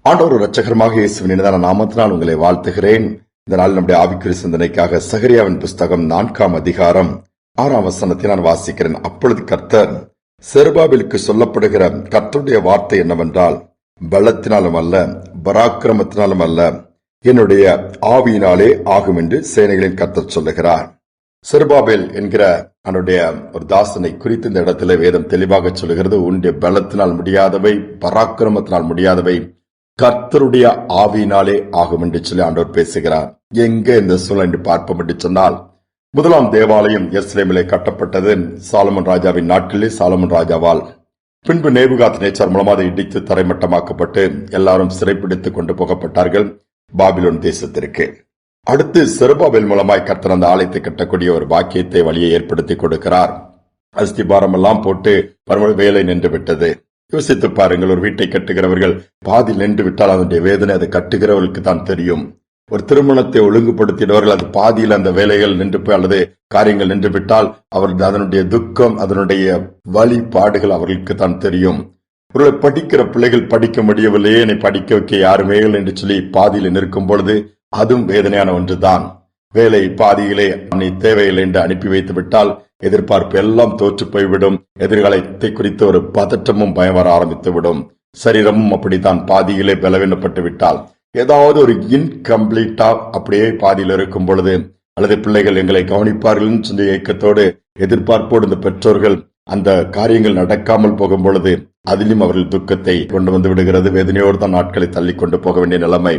ஆண்டவர் இரட்சகருமாக இயேசுவின் இனிதான நாமத்தினால் உங்களை வாழ்த்துகிறேன். இந்த நாள் நம்முடைய ஆவிக்குரிய சிந்தனைக்காக சகரியாவின் புஸ்தகம் 4ஆம் அதிகாரம் 6ஆம் வசனத்தை நான் வாசிக்கிறேன். அப்பொழுது கர்த்தர் செருபாபேலுக்கு சொல்லப்படுகிற கர்த்தருடைய வார்த்தை என்னவென்றால், பலத்தினாலும் அல்ல பராக்கிரமத்தினாலும் அல்ல, என்னுடைய ஆவியினாலே ஆகும் என்று சேனைகளின் கர்த்தர் சொல்லுகிறார். செருபாபேல் என்கிற அவனுடைய ஒரு தாசனை குறித்து இந்த இடத்துல வேதம் தெளிவாக சொல்லுகிறது. உன்னுடைய பலத்தினால் முடியாதவை, பராக்கிரமத்தினால் முடியாதவை கர்த்தருடைய ஆவியினாலே ஆகும் என்று சொல்லி ஆண்டவர் பேசுகிறார். எங்க இந்த சூழல் என்று பார்ப்போம் என்று சொன்னால், முதலாம் தேவாலயம் எருசலேமிலே கட்டப்பட்டது சாலமன் ராஜாவின் நாட்களிலே சாலமன் ராஜாவால். பின்பு நேபுகாத்நேச்சார் மூலமாக இடித்து தரைமட்டமாக்கப்பட்டு எல்லாரும் சிறைப்பிடித்துக் கொண்டு போகப்பட்டார்கள் பாபிலோன் தேசத்திற்கு. அடுத்து செருபாபேல் மூலமாய் கர்த்தர் அந்த ஆலயத்தை கட்டக்கூடிய ஒரு பாக்கியத்தை வழியை ஏற்படுத்தி கொடுக்கிறார். அஸ்திபாரம் எல்லாம் போட்டு வேலை நின்று விட்டது. யோசித்து பாருங்கள், ஒரு வீட்டை கட்டுகிறவர்கள் பாதியில் நின்று விட்டால் அதனுடைய வேதனை அதை கட்டுகிறவர்களுக்கு தான் தெரியும். ஒரு திருமணத்தை ஒழுங்குபடுத்தினவர்கள் அது பாதியில் அந்த வேலைகள் நின்று போய் அல்லது காரியங்கள் நின்று விட்டால் அவர்கள் அதனுடைய துக்கம், அதனுடைய வழிபாடுகள் அவர்களுக்கு தான் தெரியும். ஒரு படிக்கிற பிள்ளைகள் படிக்க முடியவில்லையே, என்னை படிக்க வைக்க யாருமே என்று சொல்லி பாதியில் நிற்கும் பொழுது அதுவும் வேதனையான ஒன்றுதான். வேலை பாதியிலே நீ தேவையில்லை என்று அனுப்பி வைத்து விட்டால் எதிர்பார்ப்பு எல்லாம் தோற்று போய்விடும். எதிர்காலத்தை குறித்து ஒரு பதற்றமும் பயம் வர ஆரம்பித்துவிடும். சரீரமும் அப்படித்தான், பாதியிலே பலவீனப்பட்டு விட்டால் ஏதாவது ஒரு இன்கம்ப்ளீட்டா அப்படியே பாதியில் இருக்கும் பொழுது, அல்லது பிள்ளைகள் எங்களை கவனிப்பார்கள் சொல்லி ஏக்கத்தோடு எதிர்பார்ப்போடு இந்த பெற்றோர்கள் அந்த காரியங்கள் நடக்காமல் போகும் பொழுது அதிலும் அவர்கள் துக்கத்தை கொண்டு வந்து விடுகிறது. வேதனையோடு தான் நாட்களை தள்ளி கொண்டு போக வேண்டிய நிலைமை.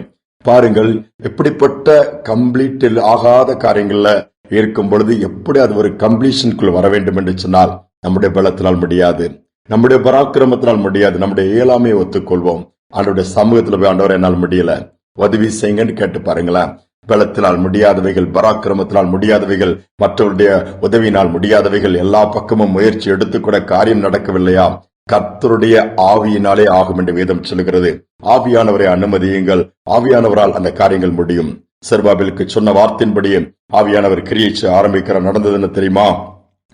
பாருங்கள், எப்படிப்பட்ட கம்ப்ளீட் ஆகாத காரியங்கள்ல இருக்கும் பொழுது எப்படி அது ஒரு கம்ப்ளீஷனுக்குள் வர வேண்டும் என்று சொன்னால், நம்முடைய பலத்தினால் முடியாது, நம்முடைய பராக்கிரமத்தினால் முடியாது, நம்முடைய இயலாமையை ஒத்துக்கொள்வோம். ஆண்டவருடைய சமூகத்தில் போய் ஆண்டவர் என்னால் முடியல உதவி செய்யுங்கன்னு கேட்டு பாருங்களேன். பலத்தினால் முடியாதவைகள், பராக்கிரமத்தினால் முடியாதவைகள், மற்றவருடைய உதவியினால் முடியாதவைகள், எல்லா பக்கமும் முயற்சி எடுத்துக்கூட காரியம் நடக்கவில்லையா, கர்த்தருடைய ஆவியினாலே ஆகும் என்று வேதம் சொல்லுகிறது. ஆவியானவரை அனுமதியுங்கள், ஆவியானவரால் அந்த காரியங்கள் முடியும். செருபாபேலுக்கு சொன்ன வார்த்தையின்படியே ஆவியானவர் கிரியை ஆரம்பிக்கிற நடந்ததுன்னு தெரியுமா?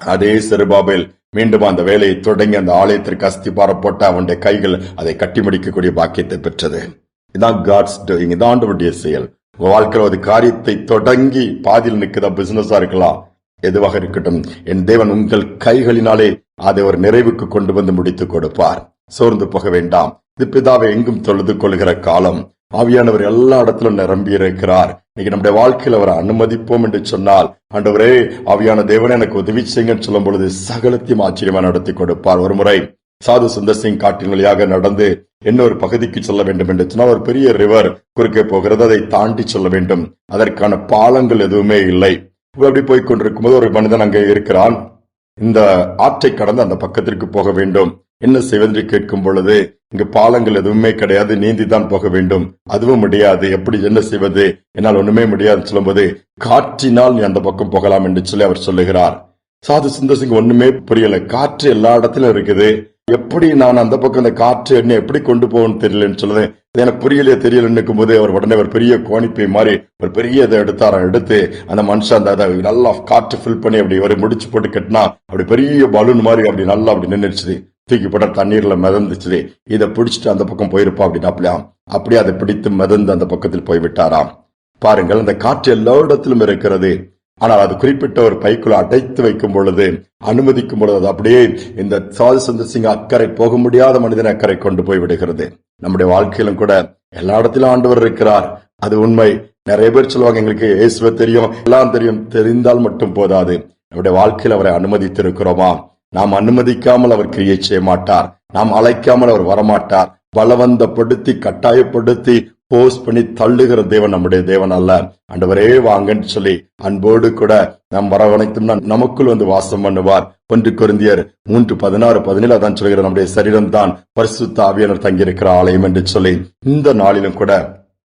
அதே செருபாபேல் மீண்டும் அந்த வேலையை தொடங்கி அந்த ஆலயத்திற்கு அஸ்திபாரம் போட்ட அவனுடைய கைகள் அதை கட்டி முடிக்கக்கூடிய பாக்கியத்தை பெற்றது. இதான் காட்ஸ் டூயிங், இதான் ஆண்டவருடைய செயல். உங்க வாழ்க்கையில் ஒரு காரியத்தை தொடங்கி பாதியில் நிற்குதா, பிசினஸா இருக்கலாம், எதுவாக இருக்கட்டும், என் தேவன் உங்கள் கைகளினாலே அதை ஒரு நிறைவுக்கு கொண்டு வந்து முடித்துக் கொடுப்பார். சோர்ந்து போக வேண்டாம். இது பிதாவை எங்கும் தொழுது கொள்கிற காலம். ஆவியானவர் எல்லா இடத்திலும் நிரம்பி இருக்கிறார். இன்னைக்கு நம்முடைய வாழ்க்கையில் அவரை அனுமதிப்போம் என்று சொன்னால், ஆண்டவரே ஆவியான தேவனை எனக்கு உதவி செய்யுங்கன்னு சொல்லும் பொழுது சகலத்தையும் ஆச்சரியமா நடத்தி கொடுப்பார். ஒரு முறை சாது சுந்தர் சிங் காட்டின் வழியாக நடந்து இன்னொரு பகுதிக்கு செல்ல வேண்டும் என்று சொன்னால், ஒரு பெரிய ரிவர் குறுக்கே போகிறது, அதை தாண்டி செல்ல வேண்டும். அதற்கான பாலங்கள் எதுவுமே இல்லை. அப்படி போய் கொண்டிருக்கும் போது ஒரு மனிதன் அங்கே இருக்கிறான். இந்த ஆற்றை கடந்து அந்த பக்கத்திற்கு போக வேண்டும். என்ன செய்வது கேட்கும் பொழுது, இங்கு பாலங்கள் எதுவுமே கிடையாது, நீந்தி தான் போக வேண்டும். அதுவும் முடியாது, எப்படி என்ன செய்வது, என்னால் ஒண்ணுமே முடியாது சொல்லும் போது, காற்றினால் நீ அந்த பக்கம் போகலாம் என்று சொல்லி அவர் சொல்லுகிறார். சாது சுந்தர் சிங் ஒண்ணுமே புரியல. காற்று எல்லா இடத்திலும் இருக்குது, எப்படி நான் அந்த பக்கம் அந்த காற்று என்ன எப்படி கொண்டு போகணும்னு தெரியலன்னு சொல்லுது. எனக்கு தெரியலன்னு இருக்கும் போது அவர் உடனே ஒரு பெரிய கோணிப்பை மாதிரி ஒரு பெரிய இதை எடுத்து அந்த மனுஷன் அந்த நல்லா காற்று ஃபில் பண்ணி அப்படி ஒரு முடிச்சு போட்டு கட்டினா அப்படி பெரிய பலூன் மாதிரி அப்படி நல்லா அப்படி நின்றுச்சு. தூக்கி போட்ட தண்ணீர்ல மிதந்துச்சு. இதை பிடிச்சிட்டு அந்த பக்கம் போயிருப்பா அப்படின்னா அப்படியே அதை பிடித்து மிதந்து அந்த பக்கத்தில் போய்விட்டாராம். பாருங்கள், அந்த காற்று எல்லா இடத்திலும் இருக்கிறது. ஆனால் அது குறிப்பிட்ட ஒரு பைக்குள்ள அடைத்து வைக்கும் பொழுது, அனுமதிக்கும் பொழுது அது அப்படியே இந்த சாது சுந்தர் சிங் அக்கறை போக முடியாத மனிதனை அக்கறை கொண்டு போய் விடுகிறது. நம்முடைய வாழ்க்கையிலும் கூட எல்லா இடத்திலும் ஆண்டவர் இருக்கிறார், அது உண்மை. நிறைய பேர் சொல்லுவாங்க எங்களுக்கு இயேசுவை தெரியும், எல்லாம் தெரியும். தெரிந்தால் மட்டும் போதாது, நம்முடைய வாழ்க்கையில் அவரை அனுமதித்திருக்கிறோமா? நாம் அனுமதிக்காமல் அவர் கிரியை செய்ய மாட்டார். நாம் அழைக்காமல் அவர் வரமாட்டார். பலவந்தப்படுத்தி கட்டாயப்படுத்தி போஸ்ட் பண்ணி தள்ளுகிற தேவன் நம்முடைய தேவன் அல்ல. ஆண்டவரே வாங்கன்னு சொல்லி அன்போடு கூட நாம் வரவணைத்தோம்னா நமக்குள் வந்து வாசம் பண்ணுவார். 1 கொரிந்தியர் 3:16-17 அதான் சொல்கிற நம்முடைய சரீரம் தான் பரிசுத்த ஆவியானவர் தங்கியிருக்கிற ஆலயம் என்று சொல்லி, இந்த நாளிலும் கூட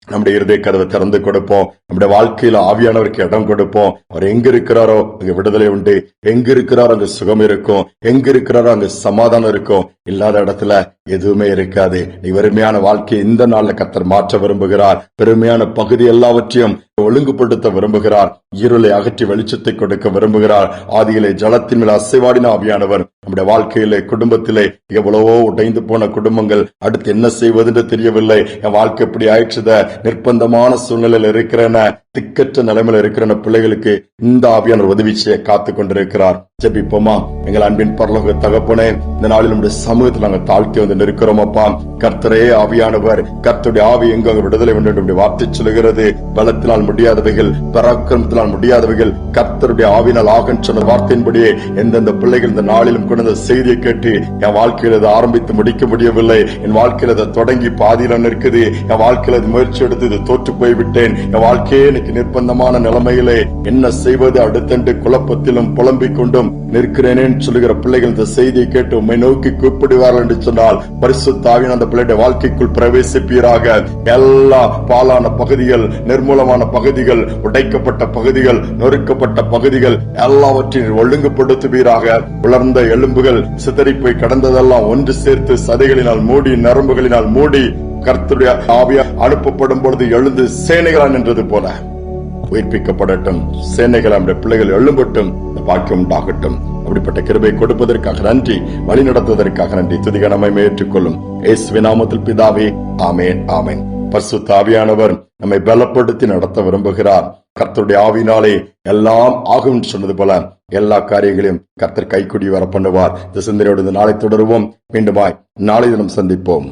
நம்முடைய இருதய கதவை திறந்து கொடுப்போம். நம்முடைய வாழ்க்கையில ஆவியானவருக்கு இடம் கொடுப்போம். அவர் எங்க இருக்கிறாரோ அங்க விடுதலை உண்டு, எங்க இருக்கிறாரோ அங்க சுகம் இருக்கும், எங்க இருக்கிறாரோ அங்க சமாதானம் இருக்கும். இல்லாத இடத்துல எதுவுமே இருக்காது. நீ வெறுமையான வாழ்க்கையை இந்த நாள்ல கர்த்தர் மாற்ற விரும்புகிறார். பெருமையான பகுதி எல்லாவற்றையும் ஒழுங்குபடுத்த விரும்புகிறார். இருளை அகற்றி வெளிச்சத்தை கொடுக்க விரும்புகிறார். ஆதியிலே ஜலத்தின் மேல் அசைவாடின ஆவியானவர் நம்முடைய வாழ்க்கையிலே, குடும்பத்திலே எவ்வளவோ உடைந்து போன குடும்பங்கள், அடுத்து என்ன செய்வது என்று தெரியவில்லை, என் வாழ்க்கை எப்படி ஆயிடுச்சுத, நிர்பந்தமான சூழ்நிலையில் இருக்கிறன, திக்கற்ற நிலைமையில இருக்கிற பிள்ளைகளுக்கு இந்த ஆவியானவர் உதவி செய்ய காத்து கொண்டிருக்கிறார். ஜெபிப்போமா. எங்கள் அன்பின் பரலோக தகப்பனே, இந்த நாளில் நம்முடைய சமூகத்தில் நாங்கள் தாழ்த்தி வந்து நிற்கிறோம் அப்பா. கர்த்தரே ஆவியானவர், கர்த்தருடைய ஆவி எங்க விடுதலை வேண்டும் வார்த்தை சொல்லுகிறது. பலத்தினால் முடியாதவைகள், பராக்கிரமத்தினால் முடியாதவைகள் கர்த்தருடைய ஆவினால் ஆகன் சொன்ன வார்த்தையின்படியே எந்தெந்த பிள்ளைகள் இந்த நாளிலும் கொண்ட செய்தியை கேட்டு என் வாழ்க்கையில் அதை ஆரம்பித்து முடிக்க முடியவில்லை, என் வாழ்க்கையில் அதை தொடங்கி பாதியில நிற்குது, என் வாழ்க்கையில் அது முயற்சி எடுத்து இது தோற்று போய்விட்டேன், என் வாழ்க்கையே எனக்கு நிர்பந்தமான நிலைமையிலே என்ன செய்வது அடுத்தண்டு குழப்பத்திலும் புலம்பிக் கொண்டும் நிற்கிறேனேன்னு சொல்லுகிற பிள்ளைகள் இந்த செய்தியை கேட்டு உம்மை நோக்கி கூப்பிடுவார்கள் என்று சொன்னால் பரிசுத்த ஆவியானவர் அந்த பிள்ளையுடைய வாழ்க்கைக்குள் பிரவேசிப்பீராக. எல்லா பாலான பகுதிகள், நிர்மூலமான பகுதிகள், உடைக்கப்பட்ட பகுதிகள், நொறுக்கப்பட்ட பகுதிகள் எல்லாவற்றையும் ஒழுங்குபடுத்துவீராக. உலர்ந்த எலும்புகள் சிதறி போய் கடந்ததெல்லாம் ஒன்று சேர்த்து சதைகளினால் மூடி, நரம்புகளினால் மூடி, கர்த்தருடைய ஆவியா அனுப்பப்படும் பொழுது எழுந்து சேனைகளா நின்றது போல உயிர்ப்பிக்கப்படட்டும். சேனைகள் நம்முடைய பிள்ளைகள் எழும்பட்டும், பாக்கியம் உண்டாகட்டும். அப்படிப்பட்ட கிருபை கொடுப்பதற்காக நன்றி, வழி நடத்துவதற்காக நன்றி. துதிக நம்மை ஏற்றுக்கொள்ளும் இயேசுவின் நாமத்தில் பிதாவே, ஆமேன், ஆமேன். பரிசுத்த ஆவியானவர் நம்மை பலப்படுத்தி நடத்த விரும்புகிறார். கர்த்தருடைய ஆவினாலே எல்லாம் ஆகும் சொன்னது போல எல்லா காரியங்களையும் கர்த்தர் கைக்குடி வர பண்ணுவார். இந்த சிந்தனையோடு நாளை தொடருவோம். மீண்டுமாய் நாளை தினம் சந்திப்போம்.